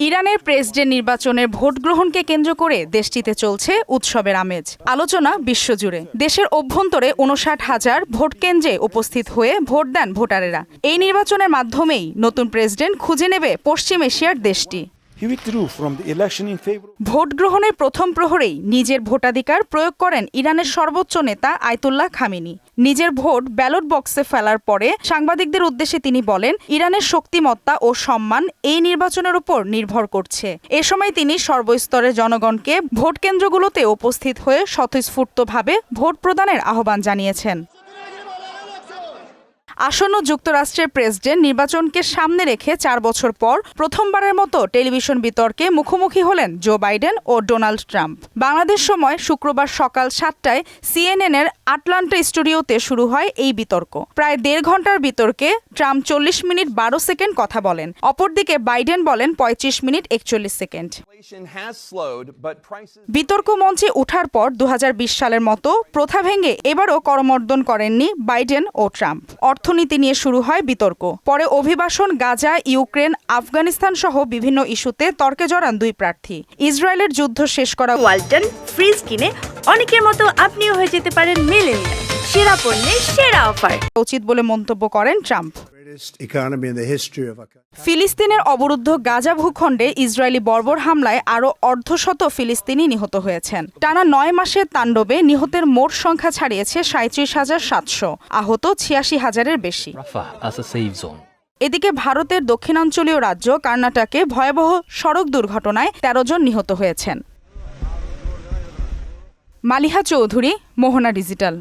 ইরানের প্রেসিডেন্ট নির্বাচনের ভোট গ্রহণকে কেন্দ্র করে দেশটিতে চলছে উৎসবের আমেজ। আলোচনা বিশ্বজুড়ে। দেশের অভ্যন্তরে ৫৯,০০০ ভোট কেন্দ্রে উপস্থিত হয়ে ভোট দেন ভোটারেরা। এই নির্বাচনের মাধ্যমেই নতুন প্রেসিডেন্ট খুঁজে নেবে পশ্চিম এশিয়ার দেশটি। ভোট গ্রহণের প্রথম প্রহরেই নিজের ভোটাধিকার প্রয়োগ করেন ইরানের সর্বোচ্চ নেতা আয়াতুল্লাহ খামেনি। নিজের ভোট ব্যালট বক্সে ফেলার পরে সাংবাদিকদের উদ্দেশ্যে তিনি বলেন, ইরানের শক্তিমত্তা ও সম্মান এই নির্বাচনের উপর নির্ভর করছে। এ সময় তিনি সর্বস্তরের জনগণকে ভোট কেন্দ্রগুলোতে উপস্থিত হয়ে স্বতঃস্ফূর্তভাবে ভোট প্রদানের আহ্বান জানিয়েছেন। আসন্ন যুক্তরাষ্ট্রের প্রেসিডেন্ট নির্বাচনকে সামনে রেখে ৪ বছর পর প্রথমবারের মতো টেলিভিশন বিতর্কে মুখোমুখি হলেন জো বাইডেন ও ডোনাল্ড ট্রাম্প। বাংলাদেশ সময় শুক্রবার সকাল ৭টায় সিএনএনের আটলান্টা স্টুডিওতে শুরু হয় এই বিতর্ক। প্রায় ১.৫ ঘন্টার বিতর্কে ট্রাম্প ৪০ মিনিট ১২ সেকেন্ড কথা বলেন। অপরদিকে বাইডেন বলেন ৩৫ মিনিট ৪১ সেকেন্ড। বিতর্ক মঞ্চে ওঠার পর ২০২০ সালের মতো প্রথা ভেঙে এবারও করমর্দন করেননি বাইডেন ও ট্রাম্প। অর্থনীতি নিয়ে শুরু হয় বিতর্ক। পরে অভিবাসন, গাজা, ইউক্রেন, আফগানিস্তান সহ বিভিন্ন ইস্যুতে তর্কে জড়ান দুই প্রার্থী। ইসরায়েলের যুদ্ধ শেষ করা ওয়ালটন ফ্রিজ কিনে অনেকের মতো আপনিও হয়ে যেতে পারেন মিলেনিয়াল। সেরা পণ্যের সেরা অফার উচিত বলে মন্তব্য করেন ট্রাম্প। ফিলিস্তিনের অবরুদ্ধ গাজা ভূখণ্ডে ইসরায়েলি বর্বর হামলায় আরও অর্ধশত ফিলিস্তিনি নিহত হয়েছেন। টানা ৯ মাসের তাণ্ডবে নিহতের মোট সংখ্যা ছাড়িয়েছে ৩৭,৭০০, আহত ৮৬,০০০-এর বেশি। এদিকে ভারতের দক্ষিণাঞ্চলীয় রাজ্য কর্ণাটকে ভয়াবহ সড়ক দুর্ঘটনায় ১৩ জন নিহত হয়েছেন। মালিহা চৌধুরী, মোহনা ডিজিটাল।